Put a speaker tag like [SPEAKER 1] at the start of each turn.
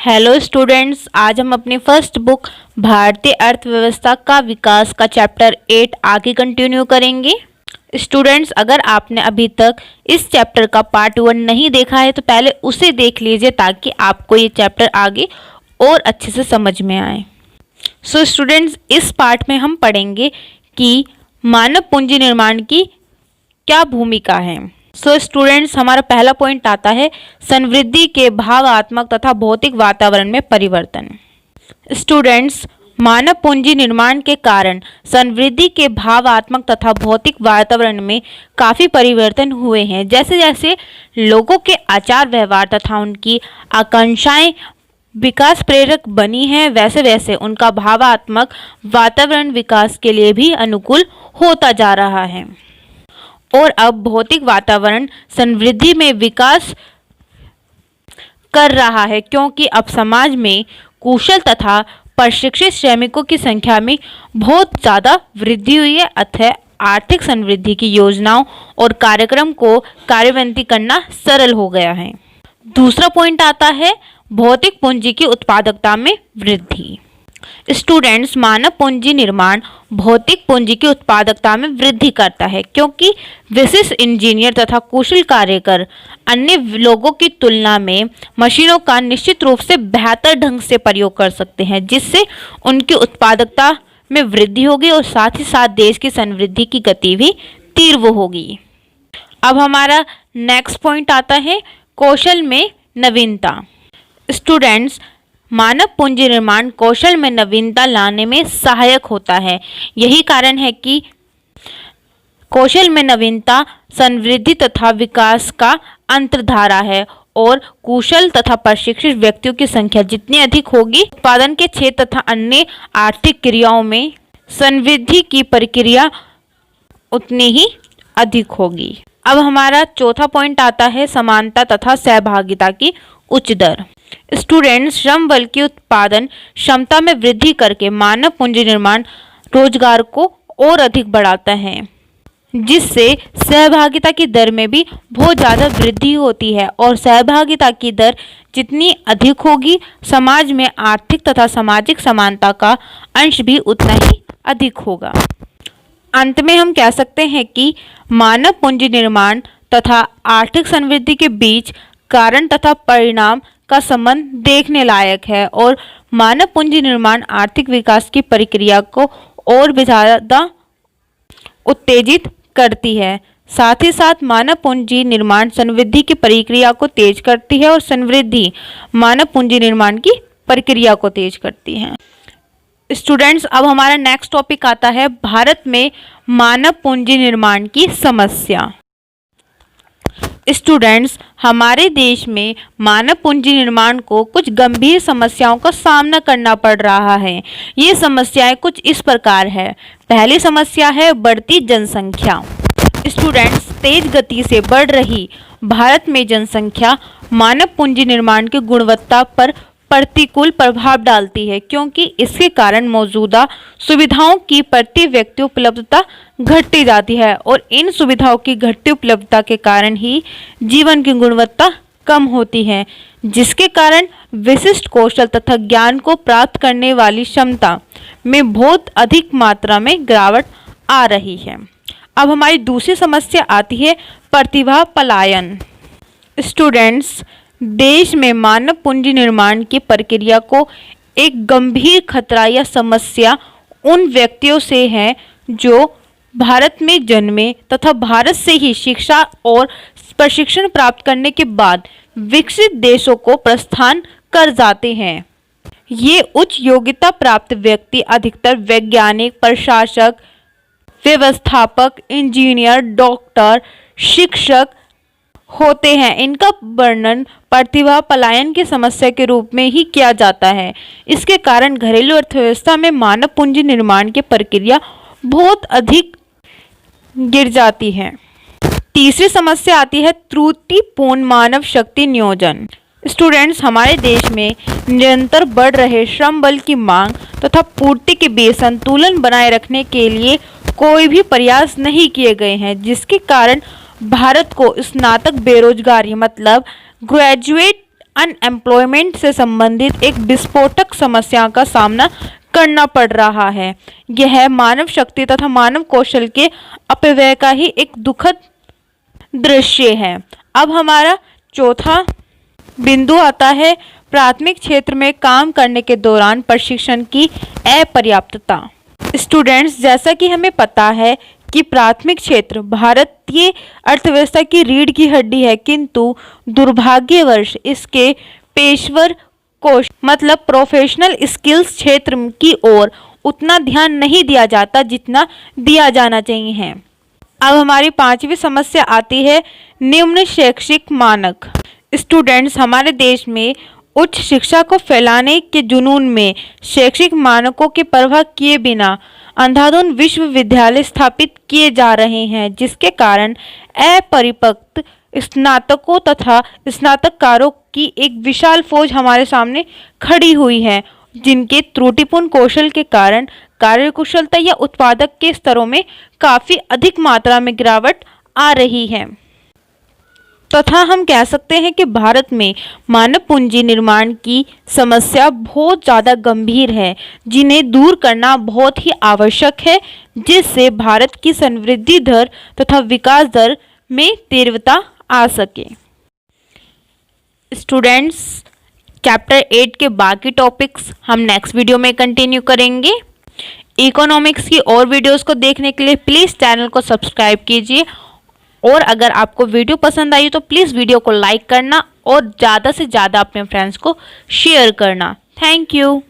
[SPEAKER 1] Hello students, आज हम अपनी फर्स्ट बुक भारतीय अर्थव्यवस्था का विकास का चैप्टर 8 आगे कंटिन्यू करेंगे। स्टूडेंट्स, अगर आपने अभी तक इस चैप्टर का पार्ट 1 नहीं देखा है तो पहले उसे देख लीजिए ताकि आपको ये चैप्टर आगे और अच्छे से समझ में आए। सो स्टूडेंट्स, इस पार्ट में हम पढ़ेंगे कि मानव पूंजी निर्माण की क्या भूमिका है। सो स्टूडेंट्स, हमारा पहला पॉइंट आता है संवृद्धि के भावात्मक तथा भौतिक वातावरण में परिवर्तन। स्टूडेंट्स, मानव पूंजी निर्माण के कारण संवृद्धि के भावात्मक तथा भौतिक वातावरण में काफ़ी परिवर्तन हुए हैं। जैसे जैसे लोगों के आचार व्यवहार तथा उनकी आकांक्षाएं विकास प्रेरक बनी हैं, वैसे वैसे उनका भावात्मक वातावरण विकास के लिए भी अनुकूल होता जा रहा है और अब भौतिक वातावरण समृद्धि में विकास कर रहा है, क्योंकि अब समाज में कुशल तथा प्रशिक्षित श्रमिकों की संख्या में बहुत ज़्यादा वृद्धि हुई है। अतः आर्थिक समृद्धि की योजनाओं और कार्यक्रम को कार्यान्वित करना सरल हो गया है। दूसरा पॉइंट आता है भौतिक पूंजी की उत्पादकता में वृद्धि। स्टूडेंट्स, मानव पूंजी निर्माण भौतिक पूंजी की उत्पादकता में वृद्धि करता है, क्योंकि विशिष्ट इंजीनियर तथा कुशल कार्यकर अन्य लोगों की तुलना में मशीनों का निश्चित रूप से बेहतर ढंग से प्रयोग कर सकते हैं, जिससे उनकी उत्पादकता में वृद्धि होगी और साथ ही साथ देश की समृद्धि की गति भी तीव्र होगी। अब हमारा नेक्स्ट पॉइंट आता है कौशल में नवीनता। स्टूडेंट्स, मानव पूंजी निर्माण कौशल में नवीनता लाने में सहायक होता है। यही कारण है कि कौशल में नवीनता समृद्धि तथा विकास का अंतर्धारा है और कुशल तथा प्रशिक्षित व्यक्तियों की संख्या जितनी अधिक होगी, उत्पादन के क्षेत्र तथा अन्य आर्थिक क्रियाओं में समृद्धि की प्रक्रिया उतनी ही अधिक होगी। अब हमारा चौथा पॉइंट आता है समानता तथा सहभागिता की उच्च दर। स्टूडेंट्स, श्रम बल की उत्पादन क्षमता में वृद्धि करके मानव पूंजी निर्माण रोजगार को और अधिक बढ़ाता है, जिससे सहभागिता की दर में भी बहुत ज़्यादा वृद्धि होती है और सहभागिता की दर जितनी अधिक होगी, समाज में आर्थिक तथा सामाजिक समानता का अंश भी उतना ही अधिक होगा। अंत में हम कह सकते हैं कि मानव पूंजी निर्माण तथा आर्थिक समृद्धि के बीच कारण तथा परिणाम का संबंध देखने लायक है और मानव पूंजी निर्माण आर्थिक विकास की प्रक्रिया को और भी ज़्यादा उत्तेजित करती है। साथ ही साथ मानव पूंजी निर्माण समृद्धि की प्रक्रिया को तेज करती है और समृद्धि मानव पूंजी निर्माण की प्रक्रिया को तेज करती है। स्टूडेंट्स, अब हमारा नेक्स्ट टॉपिक आता है भारत में मानव पूंजी निर्माण की समस्या। स्टूडेंट्स, हमारे देश में मानव पूंजी निर्माण को कुछ गंभीर समस्याओं का सामना करना पड़ रहा है। ये समस्याएं कुछ इस प्रकार है। पहली समस्या है बढ़ती जनसंख्या। स्टूडेंट्स, तेज गति से बढ़ रही भारत में जनसंख्या मानव पूंजी निर्माण की गुणवत्ता पर प्रतिकूल प्रभाव डालती है, क्योंकि इसके कारण मौजूदा सुविधाओं की प्रति व्यक्ति उपलब्धता घटती जाती है और इन सुविधाओं की घटती उपलब्धता के कारण ही जीवन की गुणवत्ता कम होती है, जिसके कारण विशिष्ट कौशल तथा ज्ञान को प्राप्त करने वाली क्षमता में बहुत अधिक मात्रा में गिरावट आ रही है। अब हमारी दूसरी समस्या आती है प्रतिभा पलायन। स्टूडेंट्स, देश में मानव पूंजी निर्माण की प्रक्रिया को एक गंभीर खतरा या समस्या उन व्यक्तियों से है जो भारत में जन्मे तथा भारत से ही शिक्षा और प्रशिक्षण प्राप्त करने के बाद विकसित देशों को प्रस्थान कर जाते हैं। ये उच्च योग्यता प्राप्त व्यक्ति अधिकतर वैज्ञानिक, प्रशासक, व्यवस्थापक, इंजीनियर, डॉक्टर, शिक्षक होते हैं। इनका वर्णन प्रतिभा पलायन की समस्या के रूप में ही किया जाता है। इसके कारण घरेलू अर्थव्यवस्था में मानव पूंजी निर्माण की प्रक्रिया बहुत अधिक गिर जाती है। तीसरी समस्या आती है त्रुटिपूर्ण मानव शक्ति नियोजन। स्टूडेंट्स, हमारे देश में निरंतर बढ़ रहे श्रम बल की मांग तथा पूर्ति के बीच संतुलन बनाए रखने के लिए कोई भी प्रयास नहीं किए गए हैं, जिसके कारण भारत को स्नातक बेरोजगारी मतलब ग्रेजुएट अनएम्प्लॉयमेंट से संबंधित एक विस्फोटक समस्या का सामना करना पड़ रहा है। यह मानव शक्ति तथा मानव कौशल के अपव्यय का ही एक दुखद दृश्य है। अब हमारा चौथा बिंदु आता है प्राथमिक क्षेत्र में काम करने के दौरान प्रशिक्षण की अपर्याप्तता। स्टूडेंट्स, जैसा कि हमें पता है कि प्राथमिक क्षेत्र भारतीय अर्थव्यवस्था की रीढ़ की हड्डी है, किंतु दुर्भाग्यवश इसके पेशेवर कोश मतलब प्रोफेशनल स्किल्स क्षेत्र की ओर उतना ध्यान नहीं दिया जाता जितना दिया जाना चाहिए। अब हमारी पांचवी समस्या आती है निम्न शैक्षिक मानक। स्टूडेंट्स, हमारे देश में उच्च शिक्षा को फैलाने के जुनून में शैक्षिक मानकों की परवाह किए बिना अंधाधुंध विश्वविद्यालय स्थापित किए जा रहे हैं, जिसके कारण अपरिपक्व स्नातकों तथा स्नातककारों की एक विशाल फौज हमारे सामने खड़ी हुई है, जिनके त्रुटिपूर्ण कौशल के कारण कार्यकुशलता या उत्पादक के स्तरों में काफी अधिक मात्रा में गिरावट आ रही है। तथा हम कह सकते हैं कि भारत में मानव पूंजी निर्माण की समस्या बहुत ज़्यादा गंभीर है, जिन्हें दूर करना बहुत ही आवश्यक है, जिससे भारत की समृद्धि दर तथा विकास दर में तीव्रता आ सके। स्टूडेंट्स, चैप्टर 8 के बाकी टॉपिक्स हम नेक्स्ट वीडियो में कंटिन्यू करेंगे। इकोनॉमिक्स की और वीडियोस को देखने के लिए प्लीज़ चैनल को सब्सक्राइब कीजिए, और अगर आपको वीडियो पसंद आई तो प्लीज़ वीडियो को लाइक करना और ज़्यादा से ज़्यादा अपने फ्रेंड्स को शेयर करना। Thank you.